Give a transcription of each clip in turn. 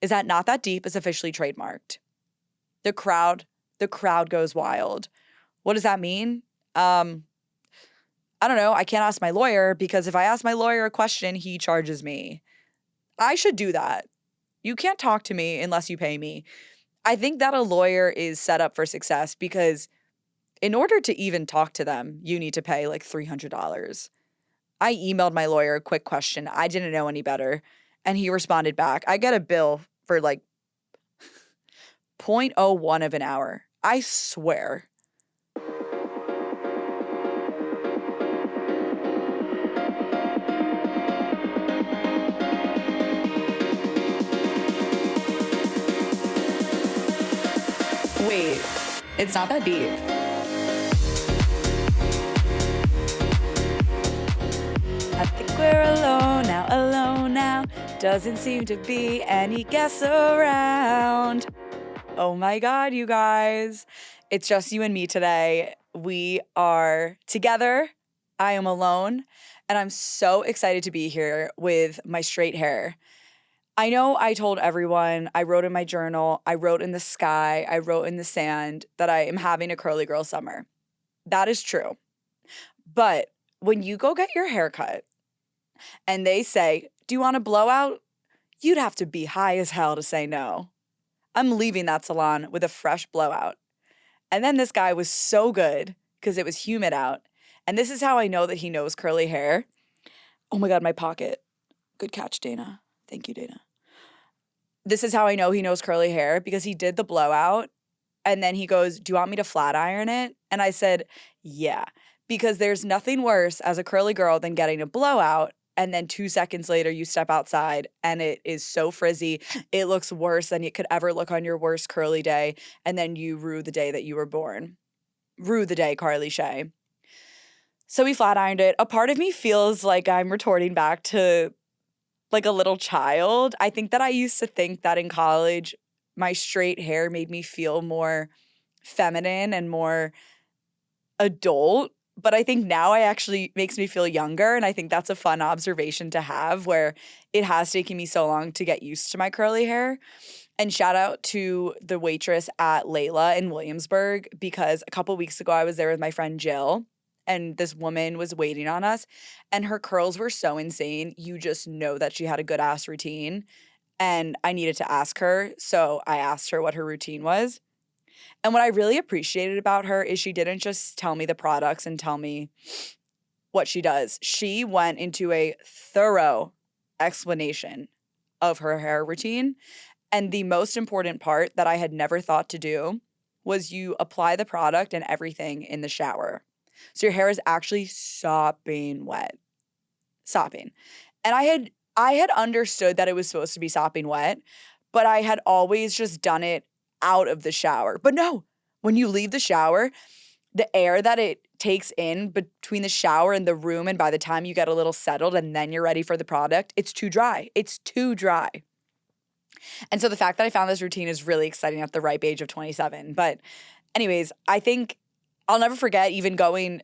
is that Not That Deep is officially trademarked. The crowd goes wild. What does that mean? I don't know. I can't ask my lawyer because if I ask my lawyer a question, he charges me. I should do that. You can't talk to me unless you pay me. I think that a lawyer is set up for success because in order to even talk to them, you need to pay like $300. I emailed my lawyer a quick question. I didn't know any better. And he responded back. I get a bill for like zero point zero 0.01 of an hour. I swear. Wait, it's not that deep. I think we're alone now. Doesn't seem to be any guests around. Oh my God, you guys. It's just you and me today. We are together. I am alone. And I'm so excited to be here with my straight hair. I know I told everyone, I wrote in my journal, I wrote in the sky, I wrote in the sand that I am having a curly girl summer. That is true. But when you go get your hair cut and they say, do you want a blowout? You'd have to be high as hell to say no. I'm leaving that salon with a fresh blowout. And then this guy was so good because it was humid out. And this is how I know that he knows curly hair. Oh my God, my pocket. Good catch, Dana. Thank you, Dana. This is how I know he knows curly hair because he did the blowout and then he goes, do you want me to flat iron it? And I said, yeah, because there's nothing worse as a curly girl than getting a blowout and then 2 seconds later you step outside and it is so frizzy. It looks worse than it could ever look on your worst curly day. And then you rue the day that you were born. Rue the day, Carly Shay. So we flat ironed it. A part of me feels like I'm retorting back to like a little child. I think that I used to think that in college, my straight hair made me feel more feminine and more adult. But I think now it actually makes me feel younger. And I think that's a fun observation to have where it has taken me so long to get used to my curly hair. And shout out to the waitress at Layla in Williamsburg because a couple weeks ago I was there with my friend Jill. And this woman was waiting on us and her curls were so insane. You just know that she had a good ass routine. And I needed to ask her. So I asked her what her routine was. And what I really appreciated about her is she didn't just tell me the products and tell me what she does. She went into a thorough explanation of her hair routine. And the most important part that I had never thought to do was you apply the product and everything in the shower. So your hair is actually sopping wet. Sopping. And I had understood that it was supposed to be sopping wet, but I had always just done it out of the shower. But no, when you leave the shower, the air that it takes in between the shower and the room and by the time you get a little settled and then you're ready for the product, it's too dry. It's too dry. And so the fact that I found this routine is really exciting at the ripe age of 27. But anyways, I think I'll never forget even going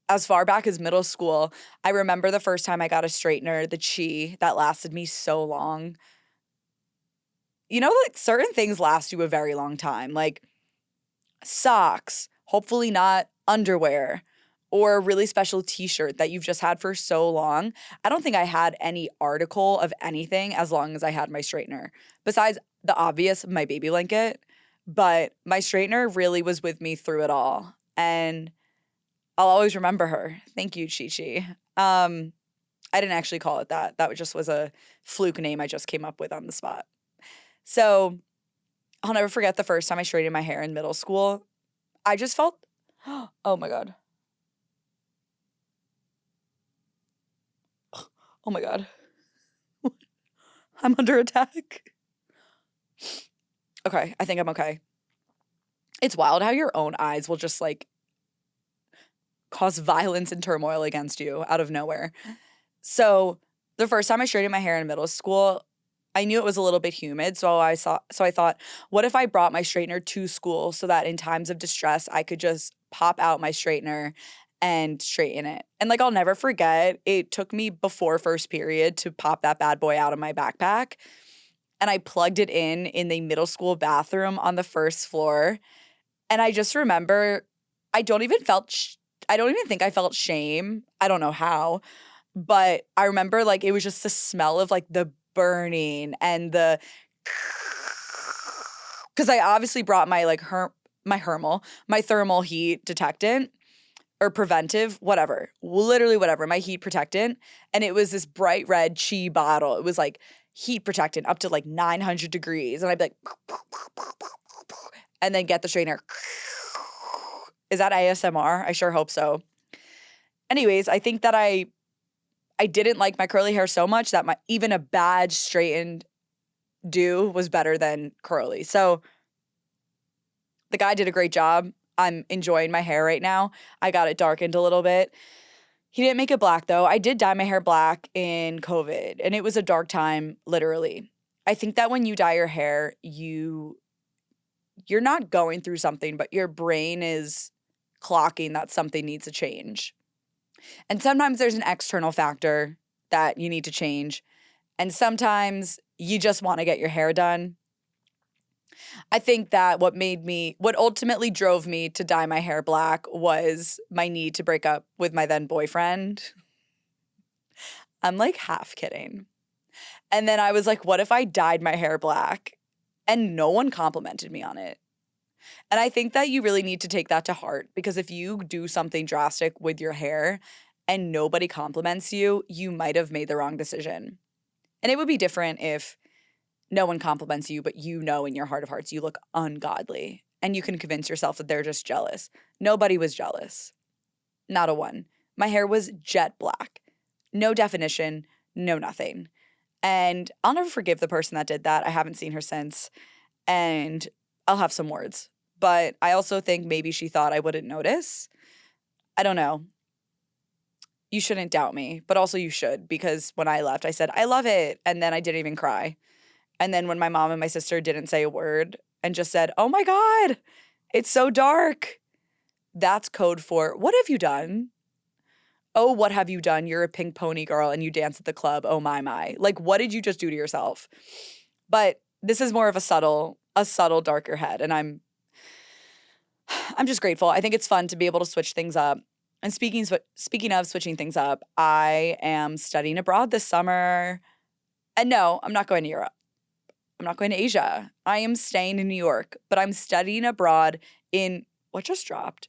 as far back as middle school. I remember the first time I got a straightener, the Chi, that lasted me so long. You know, like certain things last you a very long time, like socks, hopefully not underwear, or a really special t-shirt that you've just had for so long. I don't think I had any article of anything as long as I had my straightener, besides the obvious, my baby blanket. But my straightener really was with me through it all. And I'll always remember her. Thank you, Chi Chi. I didn't actually call it that. That just was a fluke name I just came up with on the spot. So I'll never forget the first time I straightened my hair in middle school. I just felt, oh my God. Oh my God. I'm under attack. Okay, I think I'm okay. It's wild how your own eyes will just like cause violence and turmoil against you out of nowhere. So the first time I straightened my hair in middle school, I knew it was a little bit humid. So I thought, what if I brought my straightener to school so that in times of distress, I could just pop out my straightener and straighten it. And like, I'll never forget, it took me before first period to pop that bad boy out of my backpack. and I plugged it in the middle school bathroom on the first floor. And I just remember I don't even I don't even think I felt shame. I don't know how, but I remember like it was just the smell of like the burning and the because I obviously brought my like my thermal heat detectant or preventive, whatever, literally whatever, my heat protectant. And it was this bright red chi bottle. It was like heat protectant up to like 900 degrees. And I'd be like, and then get the straightener. Is that ASMR? I sure hope so. Anyways, I think that I didn't like my curly hair so much that my even a bad straightened do was better than curly. So the guy did a great job. I'm enjoying my hair right now. I got it darkened a little bit. He didn't make it black though. I did dye my hair black in COVID, and it was a dark time, literally. I think that when you dye your hair, you're not going through something, but your brain is clocking that something needs to change. And sometimes there's an external factor that you need to change. And sometimes you just want to get your hair done. I think that what ultimately drove me to dye my hair black was my need to break up with my then boyfriend. I'm like half kidding. And then I was like, what if I dyed my hair black? And no one complimented me on it. And I think that you really need to take that to heart, because if you do something drastic with your hair and nobody compliments you, you might have made the wrong decision. And it would be different if no one compliments you, but you know in your heart of hearts you look ungodly and you can convince yourself that they're just jealous. Nobody was jealous. Not a one. My hair was jet black. No definition, no nothing. And I'll never forgive the person that did that. I haven't seen her since. And I'll have some words. But I also think maybe she thought I wouldn't notice. I don't know. You shouldn't doubt me, but also you should, because when I left, I said, I love it. And then I didn't even cry. And then when my mom and my sister didn't say a word and just said, oh my God, it's so dark, that's code for, what have you done? Oh, what have you done? You're a pink pony girl and you dance at the club. Oh my. Like, what did you just do to yourself? But this is more of a subtle, darker head. And I'm just grateful. I think it's fun to be able to switch things up. And speaking of switching things up, I am studying abroad this summer. And no, I'm not going to Europe. I'm not going to Asia. I am staying in New York, but I'm studying abroad in what just dropped.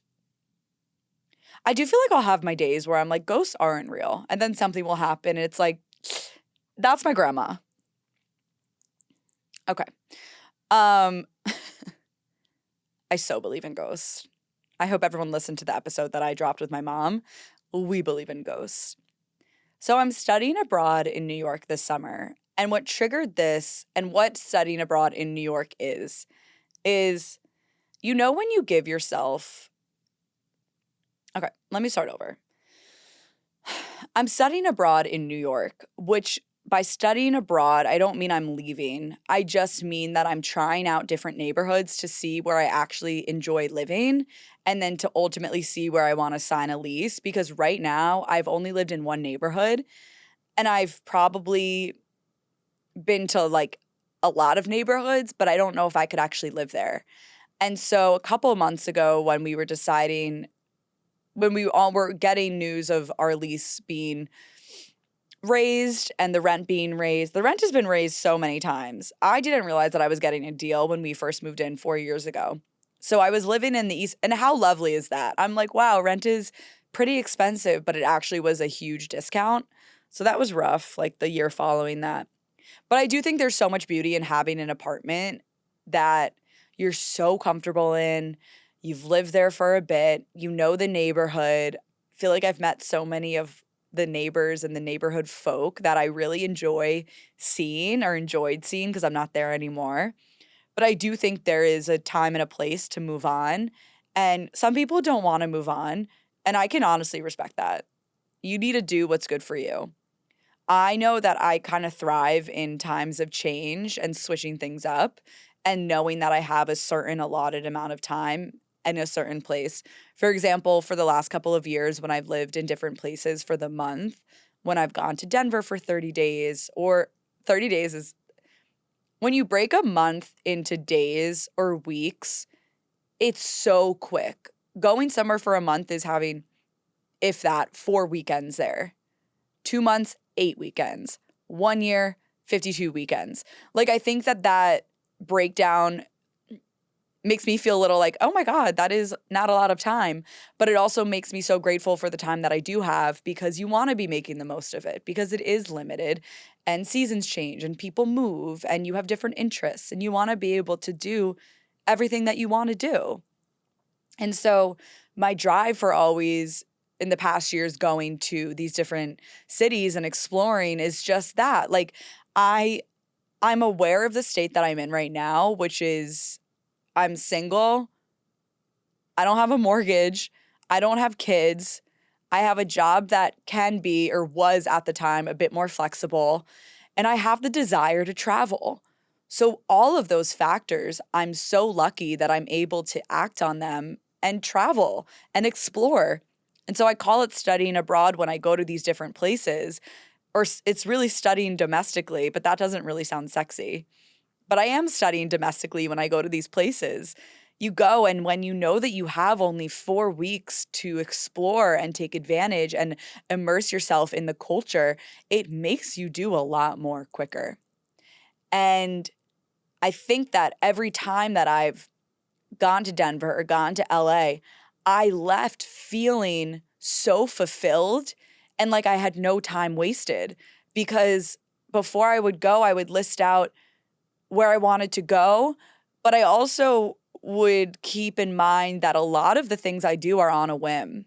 I do feel like I'll have my days where I'm like, ghosts aren't real. And then something will happen. And it's like, that's my grandma. Okay. I so believe in ghosts. I hope everyone listened to the episode that I dropped with my mom. We believe in ghosts. So I'm studying abroad in New York this summer. And what triggered this and what studying abroad in New York is, you know, when you give yourself, okay, let me start over. I'm studying abroad in New York, which by studying abroad, I don't mean I'm leaving. I just mean that I'm trying out different neighborhoods to see where I actually enjoy living and then to ultimately see where I want to sign a lease. Because right now I've only lived in one neighborhood and I've probably been to like a lot of neighborhoods, but I don't know if I could actually live there. And so a couple of months ago when we were deciding, when we all were getting news of our lease being raised and the rent being raised, the rent has been raised so many times. I didn't realize that I was getting a deal when we first moved in 4 years ago. So I was living in the East, and how lovely is that? I'm like, wow, rent is pretty expensive, but it actually was a huge discount. So that was rough, like the year following that. But I do think there's so much beauty in having an apartment that you're so comfortable in. You've lived there for a bit. You know the neighborhood. I feel like I've met so many of the neighbors and the neighborhood folk that I really enjoyed seeing because I'm not there anymore. But I do think there is a time and a place to move on. And some people don't want to move on. And I can honestly respect that. You need to do what's good for you. I know that I kind of thrive in times of change and switching things up and knowing that I have a certain allotted amount of time in a certain place. For example, for the last couple of years when I've lived in different places for the month, when I've gone to Denver for 30 days, or 30 days is when you break a month into days or weeks, it's so quick. Going somewhere for a month is having, if that, 4 weekends there. 2 months, 8 weekends. 1 year, 52 weekends. Like, I think that breakdown makes me feel a little like, oh my God, that is not a lot of time. But it also makes me so grateful for the time that I do have, because you want to be making the most of it, because it is limited and seasons change and people move and you have different interests and you want to be able to do everything that you want to do. And so my drive for always in the past years going to these different cities and exploring is just that. Like, I'm aware of the state that I'm in right now, which is I'm single. I don't have a mortgage. I don't have kids. I have a job that can be, or was at the time, a bit more flexible. And I have the desire to travel. So, all of those factors, I'm so lucky that I'm able to act on them and travel and explore. And so, I call it studying abroad when I go to these different places, or it's really studying domestically, but that doesn't really sound sexy. But I am studying domestically when I go to these places. You go, and when you know that you have only 4 weeks to explore and take advantage and immerse yourself in the culture, it makes you do a lot more quicker. And I think that every time that I've gone to Denver or gone to LA, I left feeling so fulfilled and like I had no time wasted, because before I would go, I would list out where I wanted to go, but I also would keep in mind that a lot of the things I do are on a whim.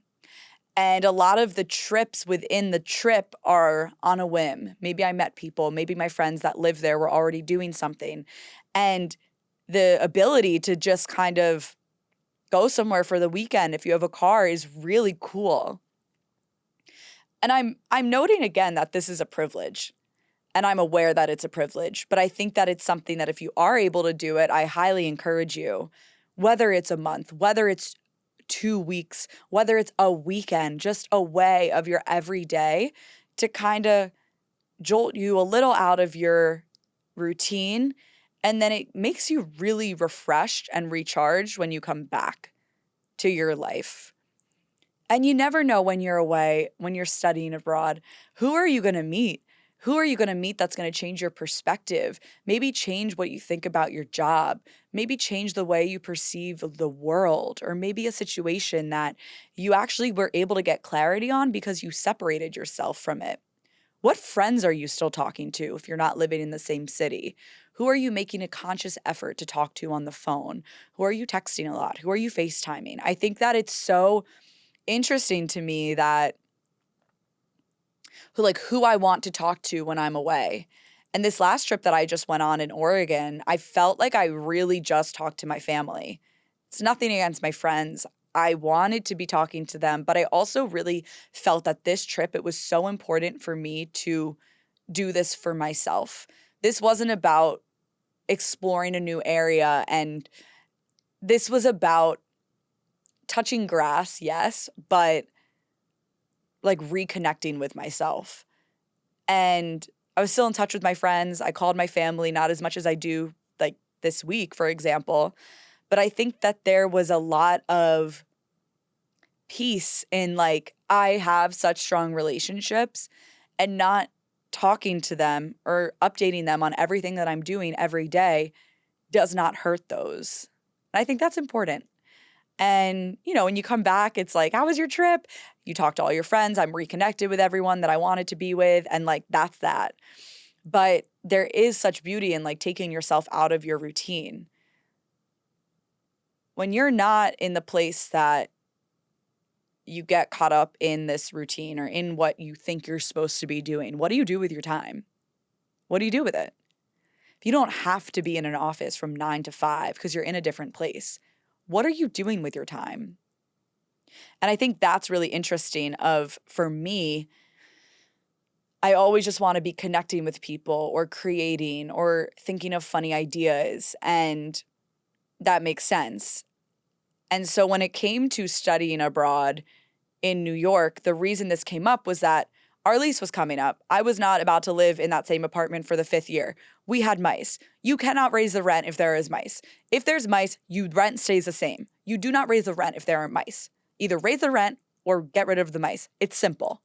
And a lot of the trips within the trip are on a whim. Maybe I met people, maybe my friends that live there were already doing something. And the ability to just kind of go somewhere for the weekend if you have a car is really cool. And I'm noting again that this is a privilege. And I'm aware that it's a privilege, but I think that it's something that if you are able to do it, I highly encourage you, whether it's a month, whether it's 2 weeks, whether it's a weekend, just a way of your everyday to kind of jolt you a little out of your routine. And then it makes you really refreshed and recharged when you come back to your life. And you never know when you're away, when you're studying abroad, who are you going to meet? Who are you going to meet that's going to change your perspective? Maybe change what you think about your job. Maybe change the way you perceive the world, or maybe a situation that you actually were able to get clarity on because you separated yourself from it. What friends are you still talking to if you're not living in the same city? Who are you making a conscious effort to talk to on the phone? Who are you texting a lot? Who are you FaceTiming? I think that it's so interesting to me that who I want to talk to when I'm away. And this last trip that I just went on in Oregon, I felt like I really just talked to my family. It's nothing against my friends. I wanted to be talking to them, but I also really felt that this trip, it was so important for me to do this for myself. This wasn't about exploring a new area, and this was about touching grass, yes, but like reconnecting with myself. And I was still in touch with my friends. I called my family, not as much as I do like this week, for example. But I think that there was a lot of peace in like, I have such strong relationships, and not talking to them or updating them on everything that I'm doing every day does not hurt those. And I think that's important. And, when you come back, it's like, how was your trip? You talk to all your friends. I'm reconnected with everyone that I wanted to be with. And like, that's that. But there is such beauty in like taking yourself out of your routine. When you're not in the place that you get caught up in this routine or in what you think you're supposed to be doing, what do you do with your time? What do you do with it? If you don't have to be in an office from 9 to 5 because you're in a different place, what are you doing with your time? And I think that's really interesting for me, I always just want to be connecting with people or creating or thinking of funny ideas, and that makes sense. And so when it came to studying abroad in New York, the reason this came up was that our lease was coming up. I was not about to live in that same apartment for the 5th year. We had mice. You cannot raise the rent if there is mice. If there's mice, rent stays the same. You do not raise the rent if there are mice. Either raise the rent or get rid of the mice. It's simple.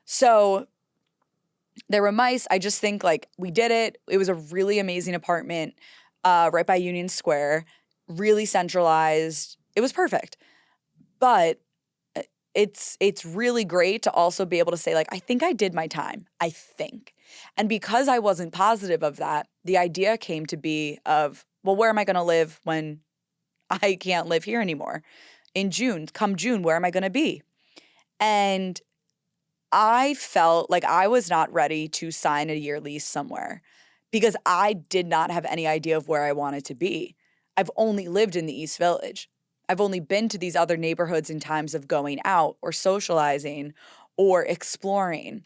So there were mice. I just think like we did it. It was a really amazing apartment right by Union Square, really centralized. It was perfect. But it's really great to also be able to say like, I think I did my time. I think. And because I wasn't positive of that, the idea came to be of, well, where am I going to live when I can't live here anymore? In June, come June, where am I going to be? And I felt like I was not ready to sign a year lease somewhere because I did not have any idea of where I wanted to be. I've only lived in the East Village. I've only been to these other neighborhoods in times of going out or socializing or exploring.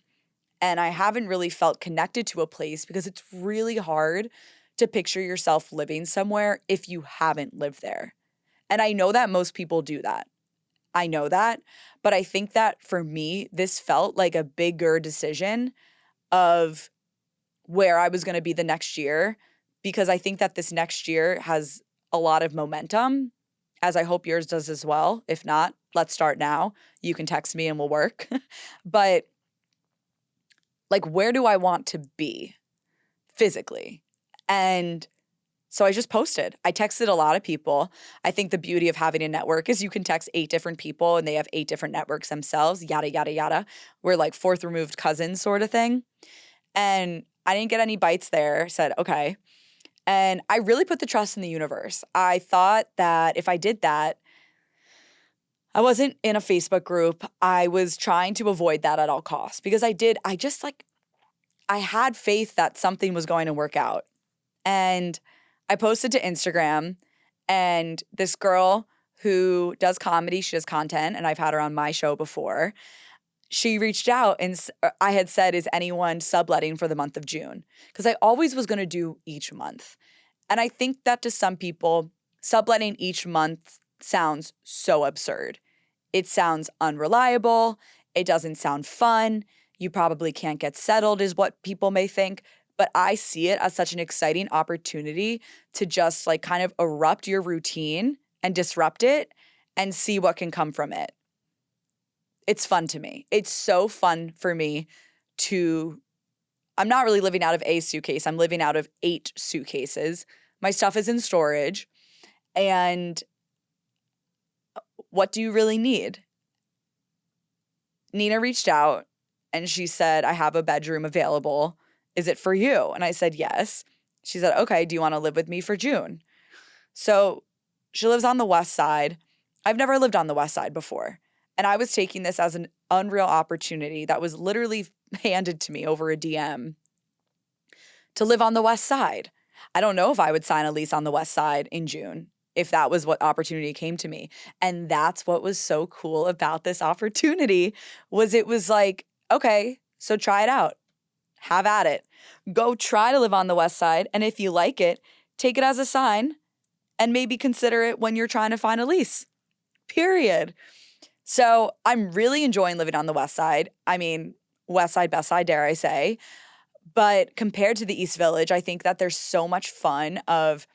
And I haven't really felt connected to a place because it's really hard to picture yourself living somewhere if you haven't lived there. And I know that most people do that. I know that. But I think that for me, this felt like a bigger decision of where I was going to be the next year, because I think that this next year has a lot of momentum, as I hope yours does as well. If not, let's start now. You can text me and we'll work. But like, where do I want to be physically? And so I just posted. I texted a lot of people. I think the beauty of having a network is you can text 8 different people and they have 8 different networks themselves, yada, yada, yada. We're like fourth removed cousins sort of thing. And I didn't get any bites there. Said, okay. And I really put the trust in the universe. I thought that if I did that, I wasn't in a Facebook group. I was trying to avoid that at all costs because I had faith that something was going to work out. And I posted to Instagram, and this girl who does comedy, she does content, and I've had her on my show before. She reached out and I had said, is anyone subletting for the month of June? Because I always was going to do each month. And I think that to some people, subletting each month sounds so absurd. It sounds unreliable. It doesn't sound fun. You probably can't get settled is what people may think. But I see it as such an exciting opportunity to just like kind of erupt your routine and disrupt it and see what can come from it. It's fun to me. It's so fun for me I'm not really living out of a suitcase. I'm living out of 8 suitcases. My stuff is in storage. And what do you really need? Nina reached out and she said, I have a bedroom available. Is it for you? And I said, yes. She said, okay, do you want to live with me for June? So she lives on the West Side. I've never lived on the West Side before. And I was taking this as an unreal opportunity that was literally handed to me over a DM to live on the West Side. I don't know if I would sign a lease on the West Side in June if that was what opportunity came to me. And that's what was so cool about this opportunity was it was like, okay, so try it out. Have at it. Go try to live on the West Side. And if you like it, take it as a sign and maybe consider it when you're trying to find a lease. Period. So I'm really enjoying living on the West Side. I mean, West Side, best side, dare I say. But compared to the East Village, I think that there's so much fun of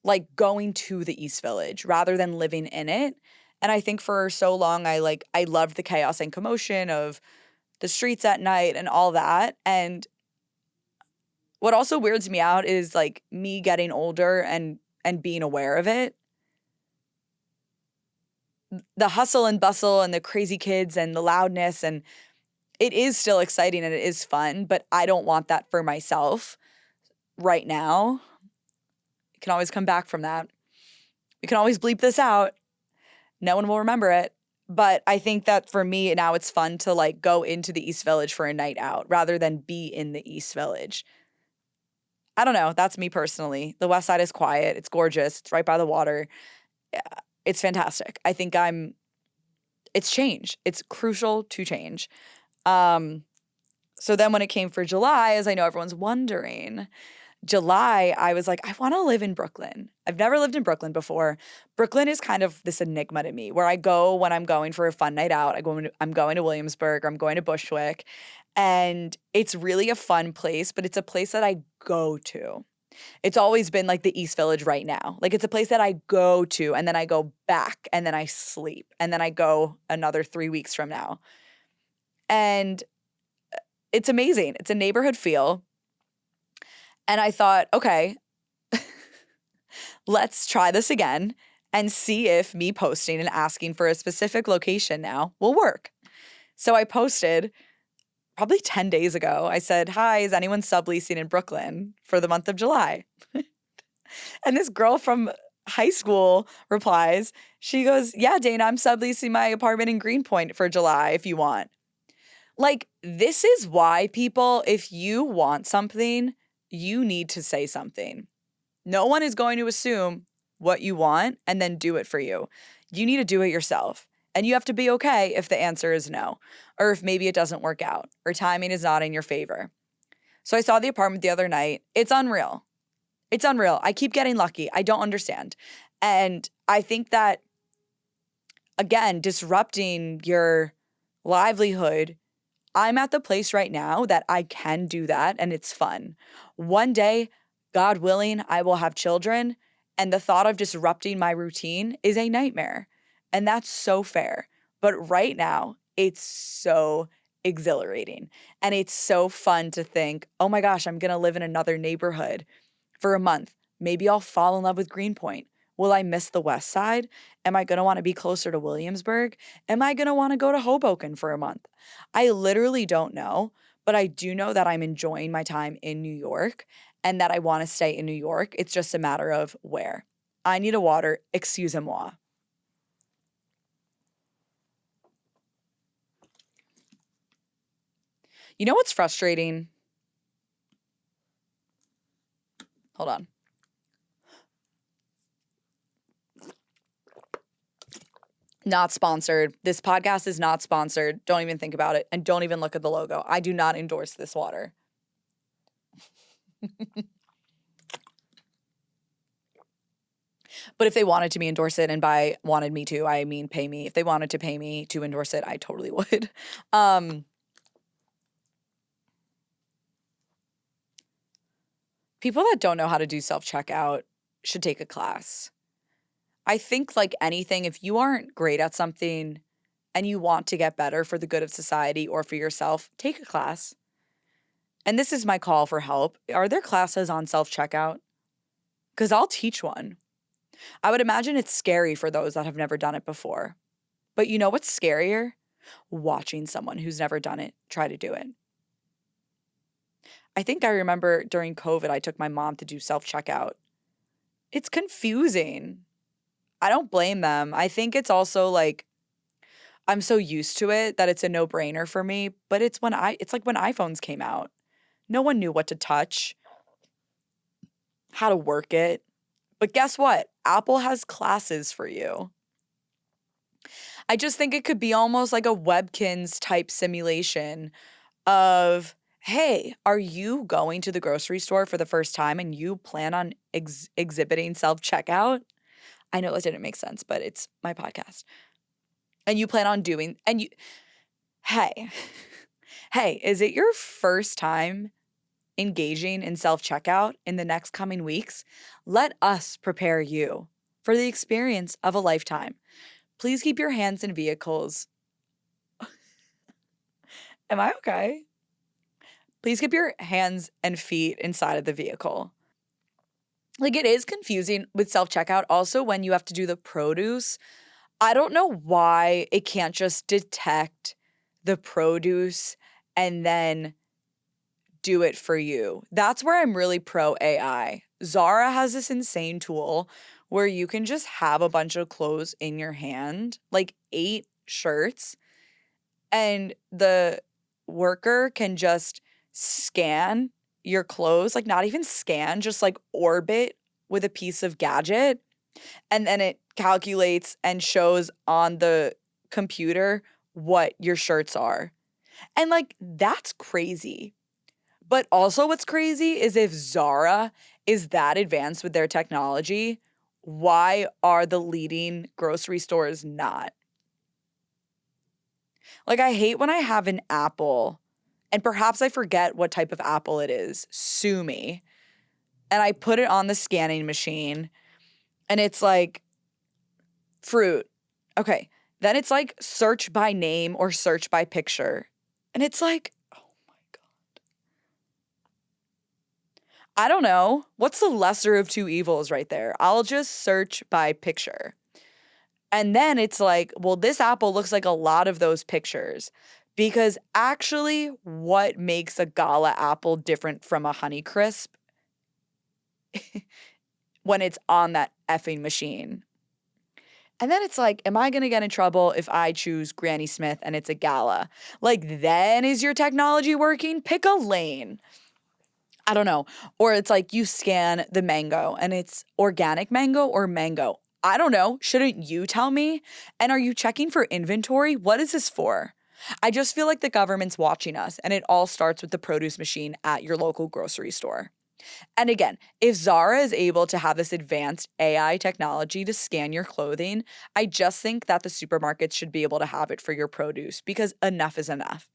like going to the East Village rather than living in it. And I think for so long, I loved the chaos and commotion of the streets at night and all that. And what also weirds me out is like me getting older and being aware of it. The hustle and bustle and the crazy kids and the loudness, and it is still exciting and it is fun, but I don't want that for myself right now. You can always come back from that. We can always bleep this out. No one will remember it. But I think that for me now it's fun to like go into the East Village for a night out rather than be in the East Village. I don't know. That's me personally. The West Side is quiet. It's gorgeous. It's right by the water. It's fantastic. I think it's change. It's crucial to change. So then when it came for July, as I know everyone's wondering, July, I was like, I want to live in Brooklyn. I've never lived in Brooklyn before. Brooklyn is kind of this enigma to me where I go when I'm going for a fun night out. I'm going to Williamsburg or I'm going to Bushwick. And it's really a fun place, but it's a place that I go to. It's always been like the East Village right now. Like it's a place that I go to and then I go back and then I sleep and then I go another 3 weeks from now. And it's amazing. It's a neighborhood feel. And I thought, okay, let's try this again and see if me posting and asking for a specific location now will work. So I posted probably 10 days ago. I said, hi, is anyone subleasing in Brooklyn for the month of July? And this girl from high school replies, she goes, yeah, Dana, I'm subleasing my apartment in Greenpoint for July if you want. Like, this is why people, if you want something, you need to say something. No one is going to assume what you want and then do it for you. You need to do it yourself. And you have to be okay if the answer is no, or if maybe it doesn't work out, or timing is not in your favor. So I saw the apartment the other night. It's unreal. It's unreal. I keep getting lucky. I don't understand. And I think that, again, disrupting your livelihood, I'm at the place right now that I can do that and it's fun. One day, God willing, I will have children, and the thought of disrupting my routine is a nightmare. And that's so fair. But right now, it's so exhilarating. And it's so fun to think, oh my gosh, I'm going to live in another neighborhood for a month. Maybe I'll fall in love with Greenpoint. Will I miss the West Side? Am I going to want to be closer to Williamsburg? Am I going to want to go to Hoboken for a month? I literally don't know, but I do know that I'm enjoying my time in New York and that I want to stay in New York. It's just a matter of where. I need a water, excusez-moi. You know what's frustrating? Hold on. Not sponsored. This podcast is not sponsored. Don't even think about it. And don't even look at the logo. I do not endorse this water. But if they wanted to me endorse it, and by wanted me to, I mean pay me. If they wanted to pay me to endorse it, I totally would. People that don't know how to do self-checkout should take a class. I think like anything, if you aren't great at something and you want to get better for the good of society or for yourself, take a class. And this is my call for help. Are there classes on self-checkout? Because I'll teach one. I would imagine it's scary for those that have never done it before. But you know what's scarier? Watching someone who's never done it try to do it. I think I remember during COVID, I took my mom to do self-checkout. It's confusing. I don't blame them. I think it's also like I'm so used to it that it's a no-brainer for me, but it's like when iPhones came out. No one knew what to touch, how to work it. But guess what? Apple has classes for you. I just think it could be almost like a Webkins type simulation of, hey, are you going to the grocery store for the first time and you plan on exhibiting self-checkout? I know that didn't make sense, but it's my podcast. And you plan on doing, and you, hey, hey, is it your first time engaging in self-checkout in the next coming weeks? Let us prepare you for the experience of a lifetime. Please keep your hands in vehicles. Am I okay? Please keep your hands and feet inside of the vehicle. Like, it is confusing with self-checkout. Also, when you have to do the produce, I don't know why it can't just detect the produce and then do it for you. That's where I'm really pro AI. Zara has this insane tool where you can just have a bunch of clothes in your hand, like 8 shirts, and the worker can just scan your clothes, like not even scan, just like orbit with a piece of gadget. And then it calculates and shows on the computer what your shirts are. And like, that's crazy. But also, what's crazy is if Zara is that advanced with their technology, why are the leading grocery stores not? Like, I hate when I have an apple, and perhaps I forget what type of apple it is. Sue me. and I put it on the scanning machine, and it's like fruit. Okay. Then it's like search by name or search by picture. And it's like, oh my God. I don't know. What's the lesser of two evils right there? I'll just search by picture. And then it's like, well, this apple looks like a lot of those pictures. Because actually, what makes a gala apple different from a Honeycrisp when it's on that effing machine? And then it's like, am I going to get in trouble if I choose Granny Smith and it's a gala? Like, then is your technology working? Pick a lane. I don't know. Or it's like you scan the mango and it's organic mango or mango. I don't know. Shouldn't you tell me? And are you checking for inventory? What is this for? I just feel like the government's watching us, and it all starts with the produce machine at your local grocery store. And again, if Zara is able to have this advanced AI technology to scan your clothing, I just think that the supermarkets should be able to have it for your produce, because enough is enough.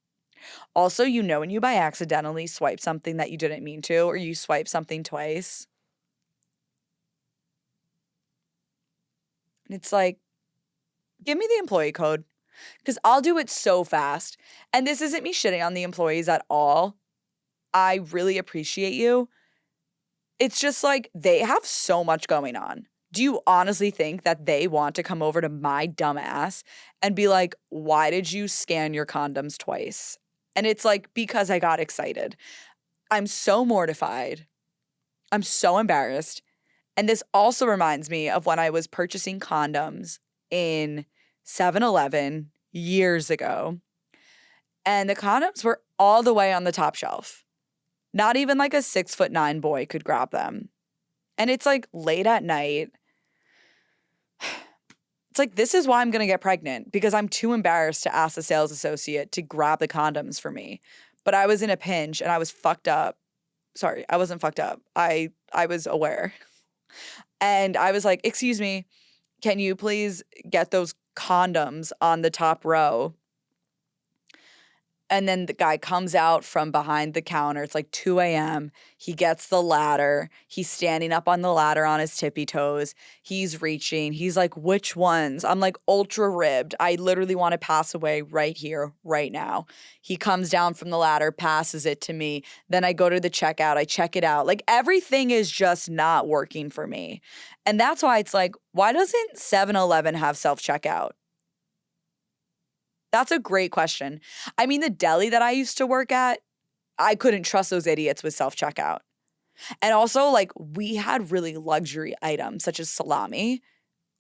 Also, when you by accidentally swipe something that you didn't mean to, or you swipe something twice, it's like, give me the employee code, because I'll do it so fast. And this isn't me shitting on the employees at all. I really appreciate you. It's just like they have so much going on. Do you honestly think that they want to come over to my dumb ass and be like, why did you scan your condoms twice? And it's like, because I got excited. I'm so mortified. I'm so embarrassed. And this also reminds me of when I was purchasing condoms in 7-Eleven years ago. And the condoms were all the way on the top shelf. Not even like a 6'9" boy could grab them. And it's like late at night. It's like, this is why I'm going to get pregnant, because I'm too embarrassed to ask the sales associate to grab the condoms for me. But I was in a pinch and I was fucked up. Sorry, I wasn't fucked up. I was aware. And I was like, excuse me, can you please get those condoms on the top row? And then the guy comes out from behind the counter. It's like 2 a.m. He gets the ladder. He's standing up on the ladder on his tippy toes. He's reaching. He's like, which ones? I'm like, ultra ribbed. I literally want to pass away right here, right now. He comes down from the ladder, passes it to me. Then I go to the checkout. I check it out. Like, everything is just not working for me. And that's why it's like, why doesn't 7-Eleven have self-checkout? That's a great question. I mean, the deli that I used to work at, I couldn't trust those idiots with self-checkout. And also, like, we had really luxury items such as salami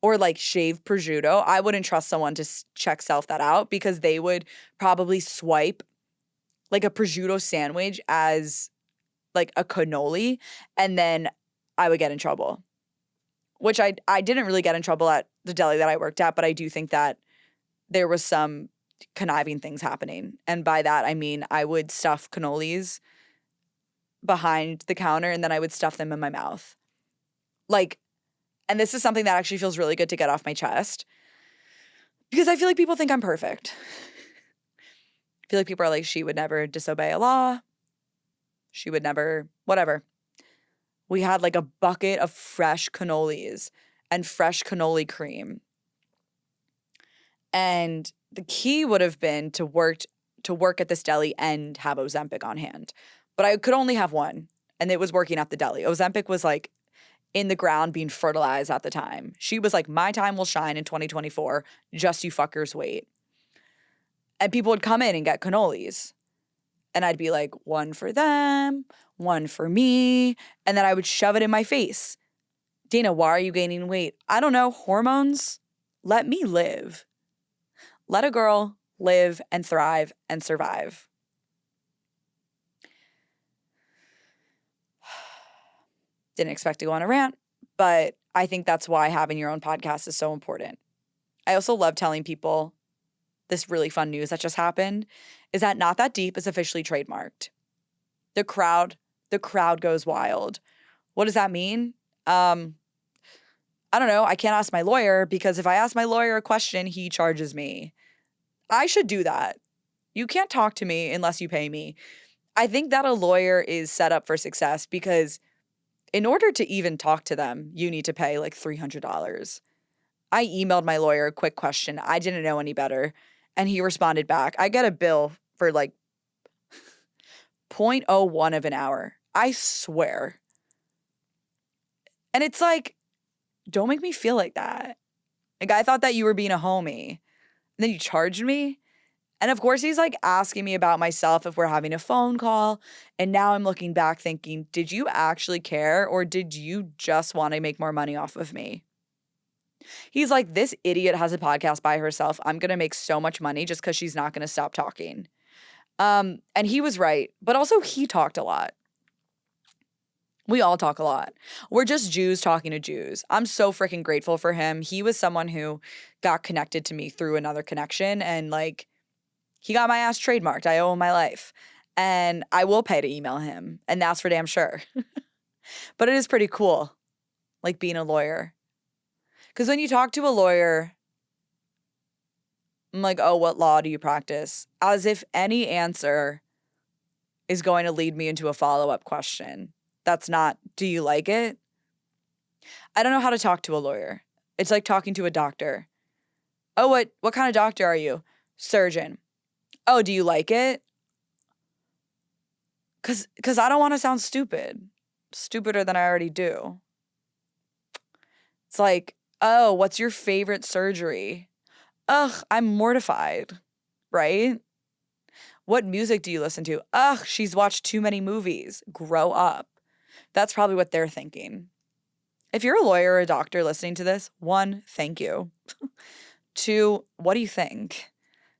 or like shaved prosciutto. I wouldn't trust someone to check self that out, because they would probably swipe like a prosciutto sandwich as like a cannoli, and then I would get in trouble. Which I didn't really get in trouble at the deli that I worked at, but I do think that there was some conniving things happening. And by that, I mean, I would stuff cannolis behind the counter and then I would stuff them in my mouth. Like, and this is something that actually feels really good to get off my chest, because I feel like people think I'm perfect. I feel like people are like, she would never disobey a law. She would never, whatever. We had like a bucket of fresh cannolis and fresh cannoli cream. And the key would have been to work at this deli and have Ozempic on hand. But I could only have one, and it was working at the deli. Ozempic was like in the ground being fertilized at the time. She was like, my time will shine in 2024. Just you fuckers wait. And people would come in and get cannolis. And I'd be like, one for them, one for me. And then I would shove it in my face. Dana, why are you gaining weight? I don't know. Hormones? Let me live. Let a girl live and thrive and survive. Didn't expect to go on a rant, but I think that's why having your own podcast is so important. I also love telling people this really fun news that just happened is that Not That Deep is officially trademarked. The crowd goes wild. What does that mean? I don't know. I can't ask my lawyer, because if I ask my lawyer a question, he charges me. I should do that. You can't talk to me unless you pay me. I think that a lawyer is set up for success, because In order to even talk to them, you need to pay like $300. I emailed my lawyer a quick question. I didn't know any better. And he responded back. I got a bill for like 0.01 of an hour. I swear. And it's like, don't make me feel like that. Like, I thought that you were being a homie. And then you charged me. And of course, he's like asking me about myself if we're having a phone call. And now I'm looking back thinking, did you actually care or did you just want to make more money off of me? He's like, this idiot has a podcast by herself. I'm going to make so much money just because she's not going to stop talking. And he was right. But also, he talked a lot. We all talk a lot. We're just Jews talking to Jews. I'm so freaking grateful for him. He was someone who got connected to me through another connection. And like, he got my ass trademarked. I owe him my life. And I will pay to email him. And that's for damn sure. But it is pretty cool, like being a lawyer. Because when you talk to a lawyer, I'm like, oh, what law do you practice? As if any answer is going to lead me into a follow-up question. That's not, do you like it? I don't know how to talk to a lawyer. It's like talking to a doctor. Oh, what kind of doctor are you? Surgeon. Oh, do you like it? Because I don't want to sound stupid. Stupider than I already do. It's like, oh, what's your favorite surgery? Ugh, I'm mortified, right? What music do you listen to? Ugh, she's watched too many movies. Grow up. That's probably what they're thinking. If you're a lawyer or a doctor listening to this, 1, thank you. 2, what do you think?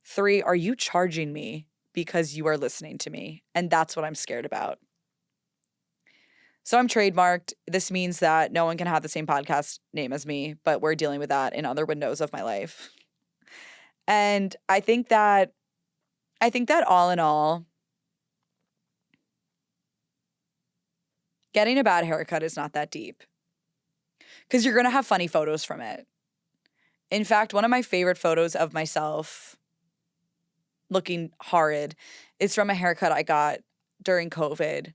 3, are you charging me because you are listening to me? And that's what I'm scared about. So I'm trademarked. This means that no one can have the same podcast name as me, but we're dealing with that in other windows of my life. And I think that all in all, getting a bad haircut is not that deep. Because you're going to have funny photos from it. In fact, one of my favorite photos of myself looking horrid is from a haircut I got during COVID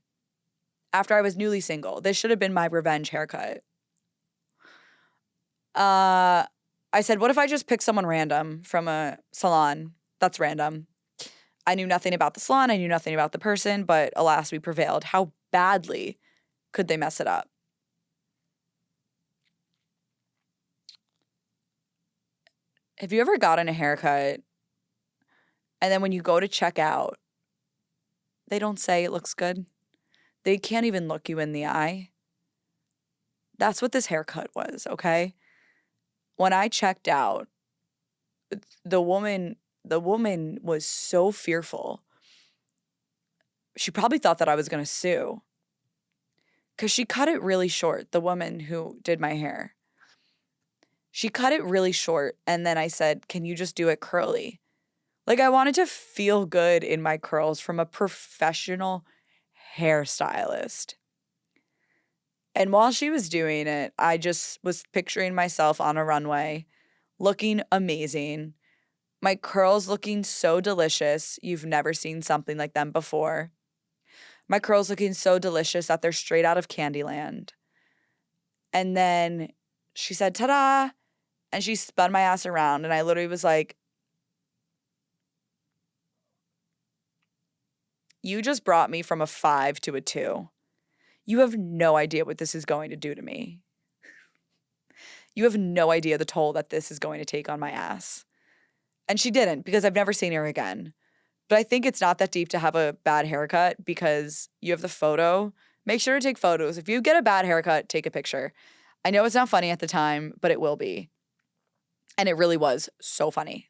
after I was newly single. This should have been my revenge haircut. I said, what if I just pick someone random from a salon? That's random. I knew nothing about the salon. I knew nothing about the person, but alas, we prevailed. How badly could they mess it up? Have you ever gotten a haircut and then when you go to check out, they don't say it looks good? They can't even look you in the eye. That's what this haircut was, okay? When I checked out, the woman was so fearful. She probably thought that I was going to sue. Because she cut it really short, the woman who did my hair. She cut it really short, and then I said, can you just do it curly? Like, I wanted to feel good in my curls from a professional hairstylist. And while she was doing it, I just was picturing myself on a runway, looking amazing. My curls looking so delicious. You've never seen something like them before. My curls looking so delicious that they're straight out of Candyland. And then she said, ta-da! And she spun my ass around, and I literally was like, you just brought me from a 5 to a 2. You have no idea what this is going to do to me. You have no idea the toll that this is going to take on my ass. And she didn't, because I've never seen her again. But I think it's not that deep to have a bad haircut because you have the photo. Make sure to take photos. If you get a bad haircut, take a picture. I know it's not funny at the time, but it will be. And it really was so funny.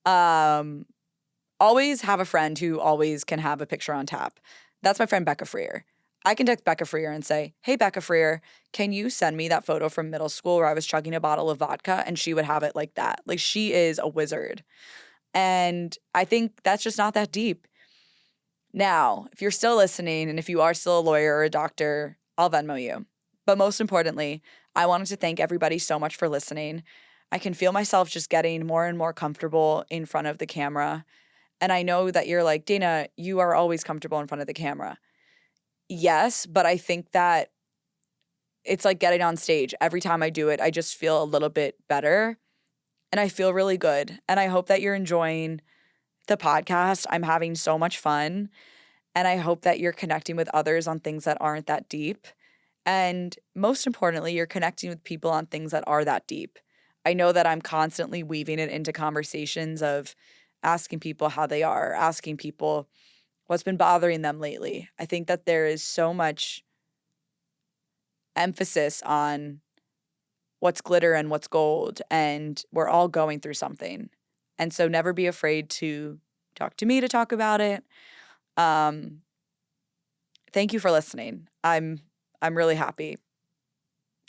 Always have a friend who always can have a picture on tap. That's my friend Becca Freer. I can text Becca Freer and say, hey, Becca Freer, can you send me that photo from middle school where I was chugging a bottle of vodka? And she would have it like that. Like, she is a wizard. And I think that's just not that deep. Now, if you're still listening and if you are still a lawyer or a doctor, I'll Venmo you. But most importantly, I wanted to thank everybody so much for listening. I can feel myself just getting more and more comfortable in front of the camera. And I know that you're like, Dana, you are always comfortable in front of the camera. Yes, but I think that it's like getting on stage. Every time I do it, I just feel a little bit better and I feel really good. And I hope that you're enjoying the podcast. I'm having so much fun. And I hope that you're connecting with others on things that aren't that deep. And most importantly, you're connecting with people on things that are that deep. I know that I'm constantly weaving it into conversations of asking people how they are, asking people what's been bothering them lately. I think that there is so much emphasis on what's glitter and what's gold, and we're all going through something. And so never be afraid to talk to me to talk about it. Thank you for listening. I'm really happy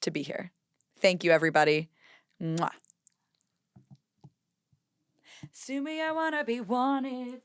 to be here. Thank you, everybody. Mwah. Sue me, I wanna be wanted.